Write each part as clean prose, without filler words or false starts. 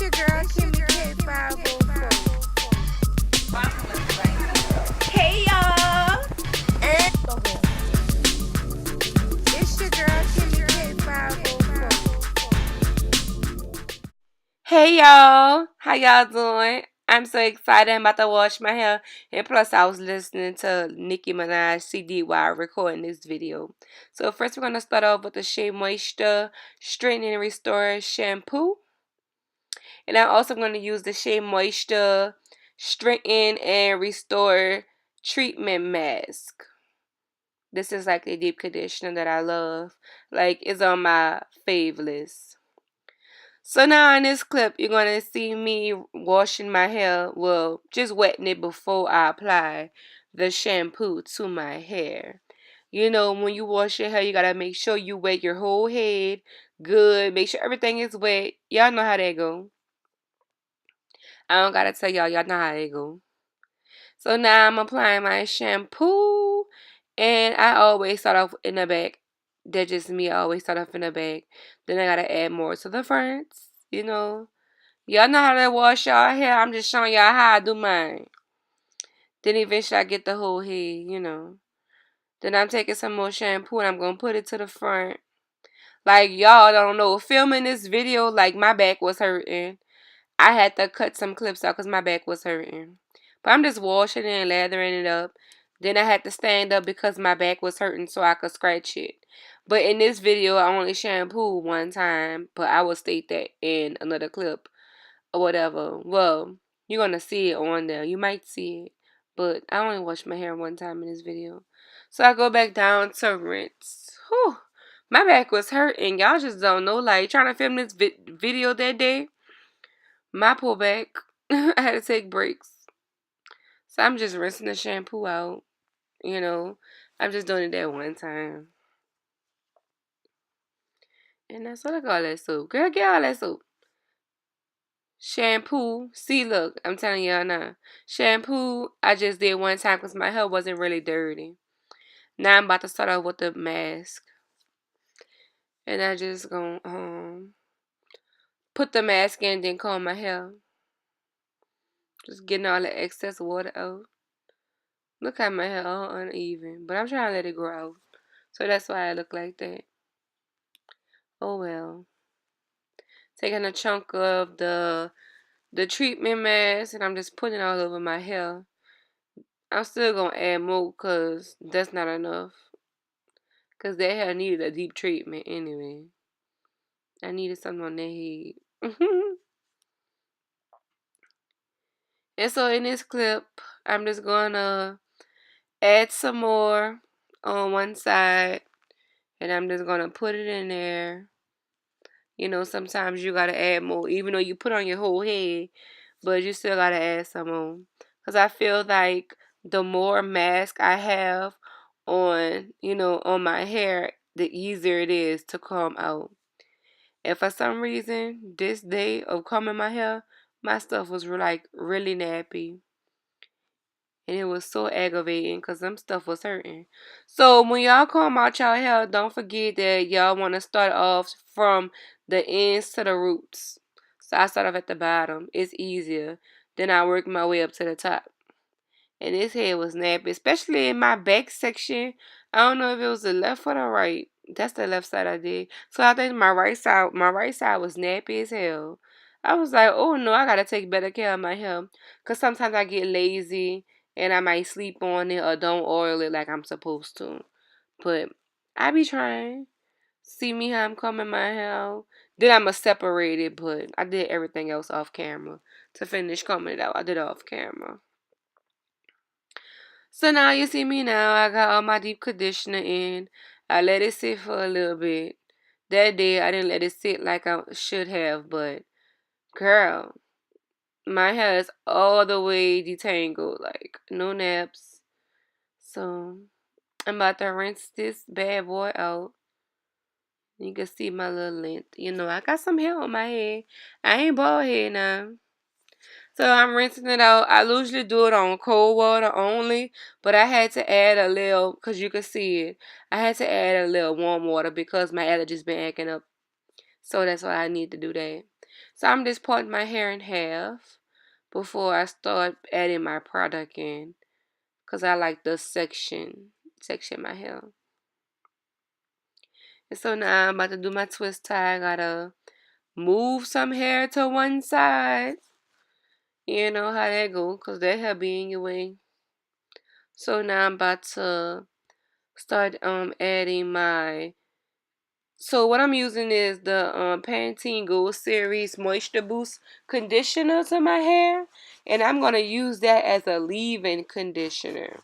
your girl Kimmy K504. Hey y'all! It's your girl Kimmy K504. Hey y'all! How y'all doing? I'm so excited. I'm about to wash my hair. And plus, I was listening to Nicki Minaj CD while recording this video. So first, we're going to start off with the Shea Moisture Straightening and Restore Shampoo. And I'm also going to use the Shea Moisture Straighten and Restore Treatment Mask. This is like the deep conditioner that I love. Like, it's on my fave list. So now in this clip, you're going to see me washing my hair. Well, just wetting it before I apply the shampoo to my hair. You know, when you wash your hair, you got to make sure you wet your whole head good. Make sure everything is wet. Y'all know how that go. I don't got to tell y'all. Y'all know how that go. So now I'm applying my shampoo. And I always start off in the back. That's just me. I always start off in the back. Then I got to add more to the fronts. You know. Y'all know how to wash y'all hair. I'm just showing y'all how I do mine. Then eventually I get the whole head, you know. Then I'm taking some more shampoo and I'm going to put it to the front. Like, y'all don't know. Filming this video, like, my back was hurting. I had to cut some clips out because my back was hurting. But I'm just washing it and lathering it up. Then I had to stand up because my back was hurting so I could scratch it. But in this video, I only shampooed one time. But I will state that in another clip or whatever. Well, you're going to see it on there. You might see it. But I only washed my hair one time in this video. So I go back down to rinse. Whew. My back was hurting. Y'all just don't know. Like, trying to film this video that day. My pullback. I had to take breaks. So I'm just rinsing the shampoo out. You know. I'm just doing it that one time. And that's what I call that soap. Girl, get all that soap. Shampoo. See, look. I'm telling y'all now. Shampoo, I just did one time because my hair wasn't really dirty. Now I'm about to start off with the mask. And I just gonna put the mask in and then comb my hair. Just getting all the excess water out. Look how my hair all uneven. But I'm trying to let it grow out. So that's why I look like that. Oh well. Taking a chunk of the treatment mask and I'm just putting it all over my hair. I'm still going to add more because that's not enough. Because that hair needed a deep treatment anyway. I needed something on that head. And so in this clip, I'm just going to add some more on one side. And I'm just going to put it in there. You know, sometimes you got to add more. Even though you put on your whole head. But you still got to add some more. Because I feel like the more mask I have on, you know, on my hair, the easier it is to comb out. And for some reason, this day of combing my hair, my stuff was like really nappy. And it was so aggravating because them stuff was hurting. So when y'all comb out y'all hair, don't forget that y'all want to start off from the ends to the roots. So I start off at the bottom. It's easier. Then I work my way up to the top. And this hair was nappy, especially in my back section. I don't know if it was the left or the right. That's the left side I did. So I think my right side was nappy as hell. I was like, oh no, I gotta take better care of my hair. Cause sometimes I get lazy and I might sleep on it or don't oil it like I'm supposed to. But I be trying. See me how I'm combing my hair. Then I'ma separate it, but I did everything else off camera. To finish combing it out, I did it off camera. So now you see me now. I got all my deep conditioner in. I let it sit for a little bit. That day I didn't let it sit like I should have, but girl, my hair is all the way detangled, like no naps. So I'm about to rinse this bad boy out. You can see my little length. You know, I got some hair on my head. I ain't bald head now. So I'm rinsing it out. I usually do it on cold water only, but I had to add a little, because you can see it. I had to add a little warm water because my allergies been acting up. So that's why I need to do that. So I'm just parting my hair in half before I start adding my product in. Because I like the section my hair. And so now I'm about to do my twist tie. I gotta move some hair to one side. You know how that go, because that hair be in your way. So now I'm about to start adding my. So what I'm using is the Pantene Gold Series Moisture Boost conditioner to my hair, and I'm gonna use that as a leave-in conditioner.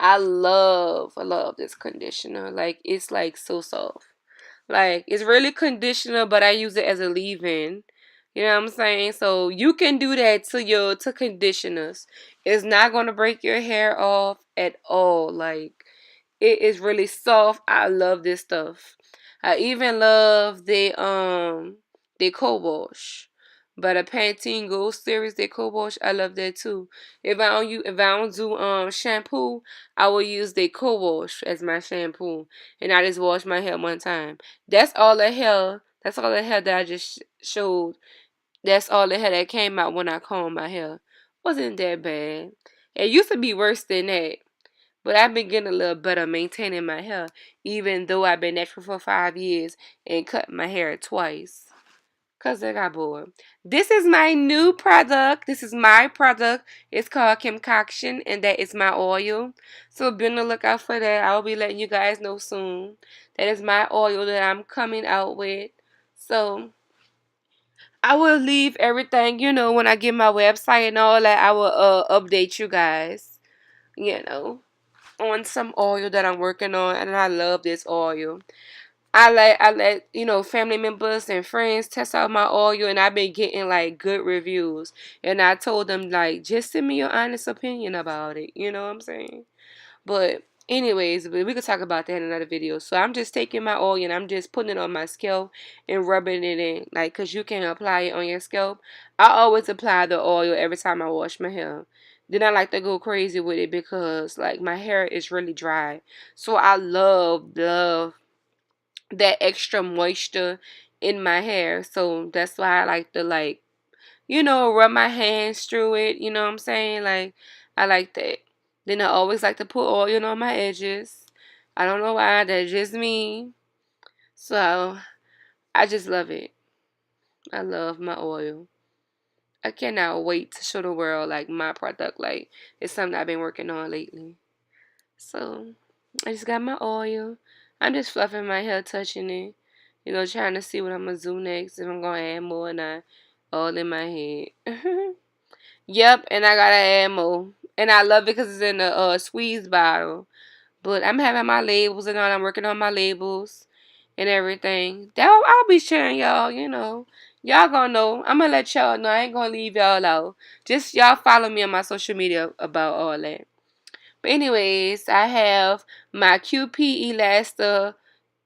I love this conditioner. Like, it's like so soft. Like, it's really conditioner, but I use it as a leave-in. You know what I'm saying? So you can do that to conditioners. It's not gonna break your hair off at all. Like, it is really soft. I love this stuff. I even love the co-wash. But a Pantene Gold Series, the co-wash, I love that too. If I don't do shampoo, I will use the co-wash as my shampoo, and I just wash my hair one time. That's all the hair. That's all the hair that I just showed. That's all the hair that came out when I combed my hair. Wasn't that bad. It used to be worse than that. But I've been getting a little better maintaining my hair, even though I've been natural for 5 years and cut my hair twice. Because I got bored. This is my new product. This is my product. It's called KOCTION, and that is my oil. So be on the lookout for that. I'll be letting you guys know soon. That is my oil that I'm coming out with. So I will leave everything, when I get my website and all that, I will update you guys, on some oil that I'm working on, and I love this oil. I let family members and friends test out my oil, and I've been getting like good reviews. And I told them, like, just send me your honest opinion about it. You know what I'm saying? But anyways, we could talk about that in another video. So I'm just taking my oil and I'm just putting it on my scalp and rubbing it in, like, cause you can apply it on your scalp. I always apply the oil every time I wash my hair. Then I like to go crazy with it because, like, my hair is really dry. So I love that extra moisture in my hair. So that's why I like to, like, rub my hands through it. You know what I'm saying? Like, I like that. Then I always like to put oil on my edges. I don't know why. That's just me. So I just love it. I love my oil. I cannot wait to show the world, like, my product. Like, it's something I've been working on lately. So I just got my oil. I'm just fluffing my hair, touching it. Trying to see what I'm going to do next. If I'm going to add more or not. All in my head. Yep, and I got to add more. And I love it because it's in a squeeze bottle. But I'm having my labels and all. I'm working on my labels and everything. I'll be sharing y'all, Y'all gonna know. I'm gonna let y'all know. I ain't gonna leave y'all out. Just y'all follow me on my social media about all that. But anyways, I have my QP Elasta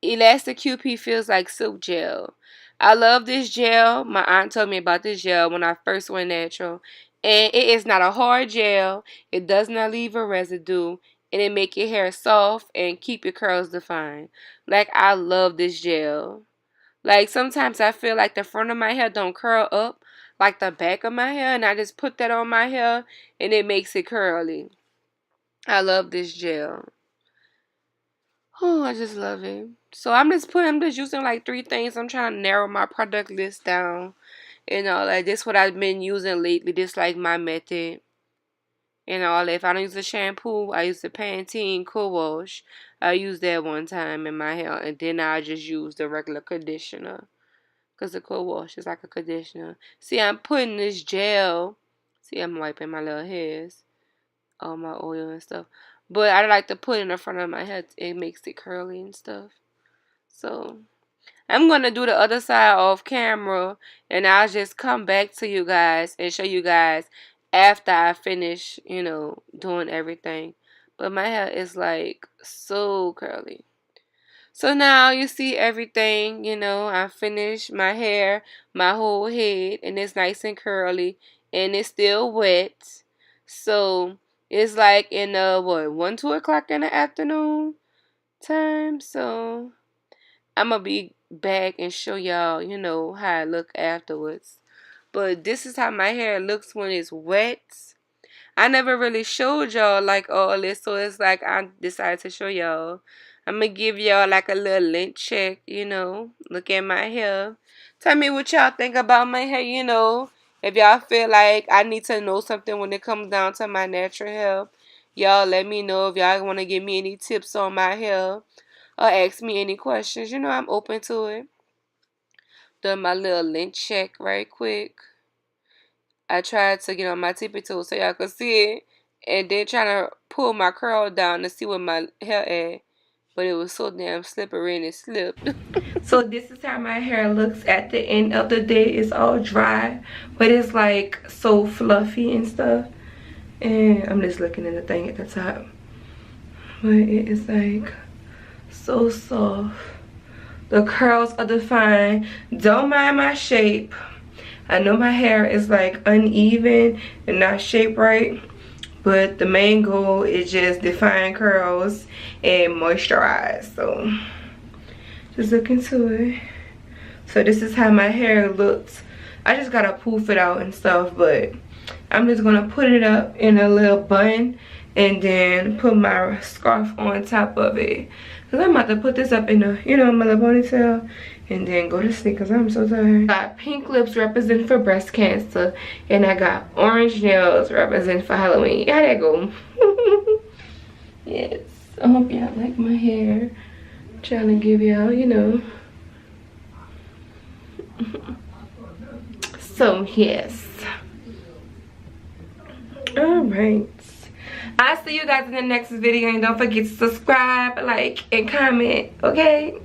QP feels like silk gel. I love this gel. My aunt told me about this gel when I first went natural. And it is not a hard gel. It does not leave a residue. And it make your hair soft and keep your curls defined. Like, I love this gel. Like, sometimes I feel like the front of my hair don't curl up like the back of my hair. And I just put that on my hair and it makes it curly. I love this gel. Oh, I just love it. So I'm just using like 3 things. I'm trying to narrow my product list down. Like, this what I've been using lately. This like my method. All that. If I don't use a shampoo, I use the Pantene Co-Wash. I used that one time in my hair. And then I just use the regular conditioner. Because the Co-Wash is like a conditioner. See, I'm putting this gel. See, I'm wiping my little hairs. All my oil and stuff. But I like to put it in the front of my head. It makes it curly and stuff. So I'm going to do the other side off camera. And I'll just come back to you guys and show you guys after I finish, doing everything. But my hair is like so curly. So now you see everything, I finished my hair, my whole head, and it's nice and curly, and it's still wet. So it's like in 1, 2 o'clock in the afternoon time. So I'm gonna be back and show y'all, you know, how I look afterwards. But this is how my hair looks when it's wet. I never really showed y'all like all this, so it's like I decided to show y'all. I'm gonna give y'all like a little lint check, you know. Look at my hair. Tell me what y'all think about my hair, you know. If y'all feel like I need to know something when it comes down to my natural hair, y'all let me know. If y'all want to give me any tips on my hair or ask me any questions, you know, I'm open to it. Doing my little lint check right quick. I tried to get on my tippy toes so y'all could see it, and then trying to pull my curl down to see where my hair at, but it was so damn slippery and it slipped. So this is how my hair looks at the end of the day. It's all dry, but it's like so fluffy and stuff. And I'm just looking at the thing at the top, but it is like so soft. The curls are defined. Don't mind my shape. I know my hair is like uneven and not shaped right, but the main goal is just define curls and moisturize. So just look into it. So this is how my hair looks. I just gotta poof it out and stuff, but I'm just gonna put it up in a little bun and then put my scarf on top of it. Cause I'm about to put this up in a, you know, my little ponytail and then go to sleep because I'm so tired. Got pink lips represent for breast cancer, and I got orange nails represent for Halloween. How that go? Yes, I hope y'all like my hair. I'm trying to give y'all, you know. So yes. Alright, I'll see you guys in the next video, and don't forget to subscribe, like, and comment, okay?